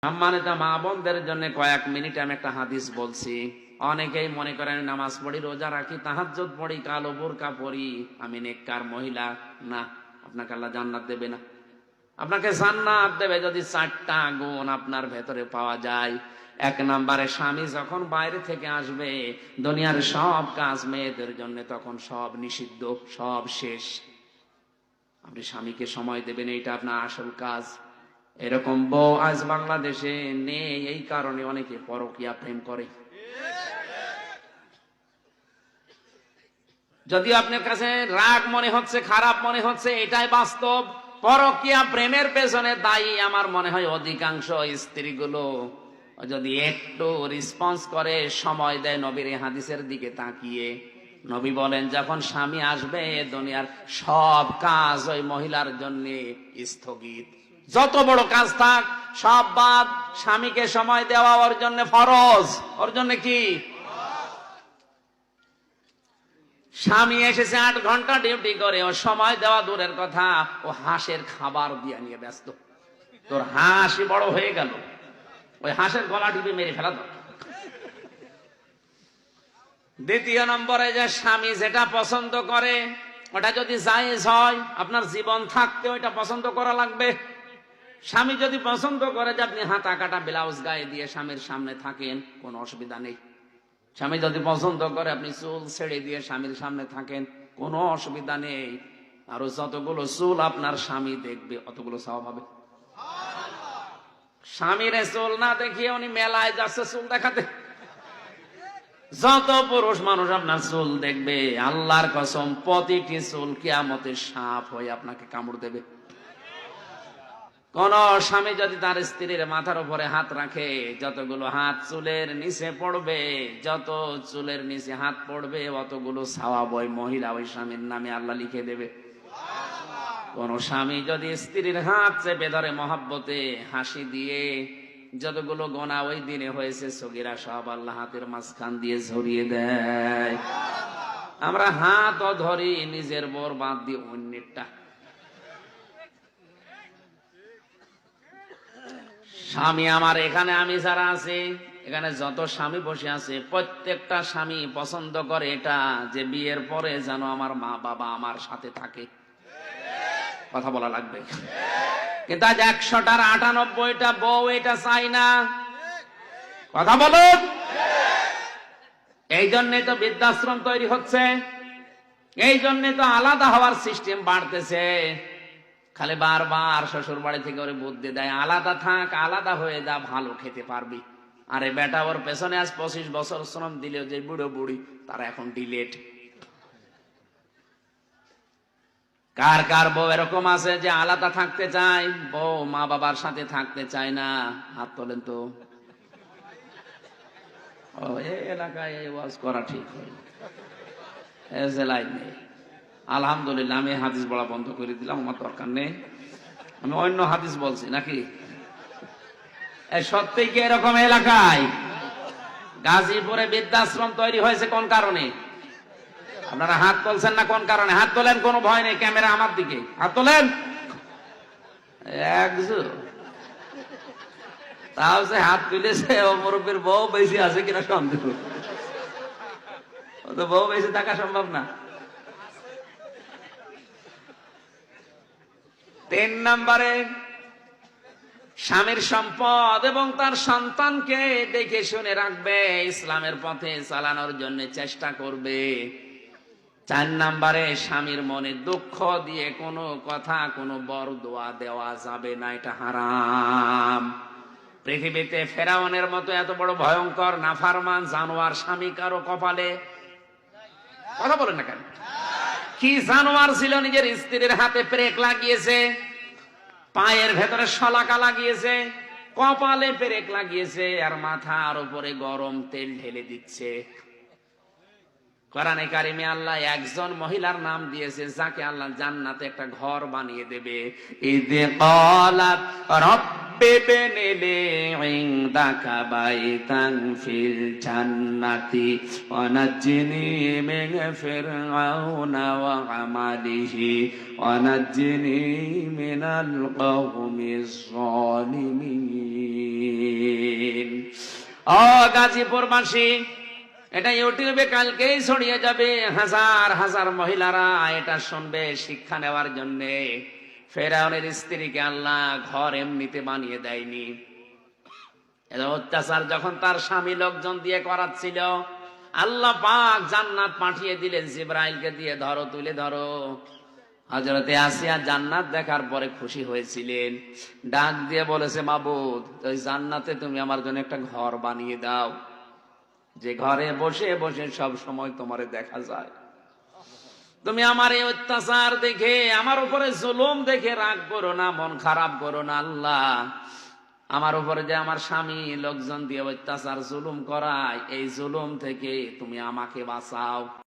সম্মানিত মা বোনদের জন্য কয়েক মিনিট আমি একটা হাদিস বলছি। অনেকেই মনে করেন নামাজ পড়ি, রোজা রাখি, তাহাজ্জুদ পড়ি, কালো বোরকা পড়ি, আমি নেককার মহিলা। না, আপনাকে আল্লাহ জান্নাত দেবে না। আপনাকে জান্নাত দেবে যদি 4টা গুণ আপনার ভেতরে পাওয়া যায়। 1 নম্বরে, স্বামী যখন বাইরে থেকে আসবে, দুনিয়ার সব কাজ মেয়েদের জন্য তখন সব নিষিদ্ধ, সব শেষ। আপনি স্বামীকে সময় দেবেন, এইটা আপনার আসল কাজ। এরকম বউ আজ বাংলাদেশে নেই, এই কারণে অনেকে পরকীয়া প্রেম করে। যদি আপনার কাছে রাগ মনে হচ্ছে, খারাপ মনে হচ্ছে, এটাই বাস্তব। পরকীয়া প্রেমের পেছনে দায়ী আমার মনে হয় অধিকাংশ স্ত্রীগুলো। যদি একটু রেসপন্স করে, সময় দেয় নবীর হাদিসের দিকে তাকিয়ে, নবী বলেন যখন স্বামী আসবে দুনিয়ার সব কাজ ওই মহিলার জন্য স্থগিত। যত বড় কাজ থাক সব বাদ, স্বামীকে সময় দেওয়া ওর জন্য ফরজ। ওর জন্য কি? স্বামী এসেছে 8 ঘন্টা ডিউটি করে, ও সময় দেওয়া দূরের কথা, ও হাঁসের খাবার দিয়ে নিয়ে ব্যস্ত। তোর হাঁসই বড় হয়ে গেল, ওই হাঁসের গলা টিপে মেরে ফেলা দরকার। দ্বিতীয় নম্বরে, যে স্বামী যেটা পছন্দ করে ওটা যদি জায়েজ হয়, আপনার জীবন থাকতে ওইটা পছন্দ করা লাগবে। স্বামী যদি পছন্দ করে যে আপনি হাতা কাটা ব্লাউজ গায়ে দিয়ে স্বামীর সামনে থাকেন, কোনো অসুবিধা নেই। স্বামী যদি পছন্দ করে আপনি চুল ছেড়ে দিয়ে স্বামীর সামনে থাকেন, কোনো অসুবিধা নেই। আর যতগুলো চুল আপনার স্বামী দেখবে অতগুলো সওয়াব হবে। স্বামীর চুল না দেখিয়ে উনি মেলায় যাচ্ছে চুল দেখাতে। যত পুরুষ মানুষ আপনার চুল দেখবে, আল্লাহর কসম প্রতিটি চুল কিয়ামতে সাপ হয়ে আপনাকে কামড় দেবে। কোন স্বামী যদি তার স্ত্রীর মাথার উপরে হাত রাখে, যতগুলো হাত চুলের নিচে পড়বে, যত চুলের নিচে হাত পড়বে অতগুলো সওয়াব ওই মহিলা ওই স্বামীর নামে আল্লাহ লিখে দেবে। কোন স্বামী যদি স্ত্রীর হাত চেপে ধরে মহব্বতে হাসি দিয়ে, যতগুলো গোনা ওই দিনে হয়েছে সগীরা সব আল্লাহ হাতের মাঝখান দিয়ে ঝরিয়ে দেয়। আমরা হাতও ধরি নিজের বর বাদ দিয়ে অন্যেরটা। স্বামী আমার এখানে, আমি যারা আছে এখানে যত স্বামী বসে আছে, প্রত্যেকটা স্বামী পছন্দ করে এটা যে বিয়ের পরে যেন আমার মা বাবা আমার সাথে থাকে। কথা বলা লাগবে। কিন্তু আজ 100টার 98টা বউ এটা চাই না। কথা বলুন। এই জন্যই তো বৃদ্ধাশ্রম তৈরি হচ্ছে, এই জন্যই তো আলাদা হওয়ার সিস্টেম বাড়তেছে। খালি বারবার শ্বশুর বাড়ি থেকে ওরে বুদ্ধি দেয়, আলাদা থাক, আলাদা হয়ে যা, ভালো খেতে পারবি। আরে বেটা, ওর পেছনে আজ 25 বছর শ্রম দিলেও যে বুড়ো বুড়ি তারা এখন ডিলেট। কার কার বউ এরকম আছে যে আলাদা থাকতে চায়, বউ মা বাবার সাথে থাকতে চায় না? হাত তোলেন তো। ও, এই এলাকায় এই ওয়াজ করা ঠিক হয়, নেই। আলহামদুলিল্লাহ, আমি হাদিস বলা বন্ধ করে দিলাম, আমার দরকার নেই। আমি অন্য হাদিস বলছি নাকি? সত্যি কি এরকম এলাকায় গাজীপুরে বৃদ্ধাশ্রম তৈরি হয়েছে কোন কারণে? আপনারা হাত তুলছেন না কোন কারণে? হাত তোলেন, কোনো ভয় নেই, ক্যামেরা আমার দিকে, হাত তোলেন। তাও সে হাত তুলেছে, ও মুরব্বীর বউ বেশি আছে কিনা সন্দেহ। ও তো বউ বেশি থাকা সম্ভব না। 3 নম্বরে, স্বামীর সম্পদ এবং তার সন্তানকে দেখে শুনে রাখবে, ইসলামের পথে চালানোর জন্য চেষ্টা করবে। 4 নম্বরে, স্বামীর মনে দুঃখ দিয়ে কোনো কথা, কোনো বরদোয়া দেওয়া যাবে না, এটা হারাম। পৃথিবীতে ফেরাউনের মতো এত বড় ভয়ঙ্কর নাফরমান জানোয়ার স্বামী কারো কপালে? কথা বলেন না কেন? কি জানোয়ার ছিল, নিজের স্ত্রীর হাতে পেরেক লাগিয়েছে, পায়ের ভেতরে শলাকা লাগিয়েছে, কপালে পেরেক লাগিয়েছে, আর মাথার উপরে গরম তেল ঢেলে দিচ্ছে। কোরআনে কারিমে আল্লাহ একজন মহিলার নাম দিয়েছে যাকে আল্লাহ জান্নাতে একটা ঘর বানিয়ে দেবে। ইযে ক্বালাত রাব্বি ইবনি লি ইনদাকা বাইতান ফিল জান্নাতি ওয়া নাজ্জিনি মিন ফিরআউনা ওয়া আমালিহি ওয়া নাজ্জিনি মিনাল কওমিজ যালিমিন। ও গাজীপুরবাসী, এটা ইউটিউবে কালকেই ছড়িয়ে যাবে, হাজার হাজার মহিলারা এটা শুনবে শিক্ষা নেওয়ার জন্য। ফেরাউনের স্ত্রীকে আল্লাহ ঘর এমনিতে বানিয়ে দেয়নি। এত অত্যাচার যখন তার স্বামী লোকজন দিয়ে করাচ্ছিল, আল্লাহ পাক জান্নাত পাঠিয়ে দিলেন জিবরাইলকে দিয়ে, ধরো তুলে ধরো। হযরতে আসিয়া জান্নাত দেখার পরে খুশি হয়েছিলেন, ডাক দিয়ে বলেছে, মাবুদ ওই জান্নাতে তুমি আমার জন্য একটা ঘর বানিয়ে দাও, যে ঘরে বসে বসে সব সময় তোমারে দেখা যায়। তুমি আমার এই অত্যাচার দেখে, আমার উপরে জুলুম দেখে রাগ করো না, মন খারাপ করো না। আল্লাহ, আমার উপরে যে আমার স্বামী লোকজন দিয়ে অত্যাচার জুলুম করায়, এই জুলুম থেকে তুমি আমাকে বাঁচাও।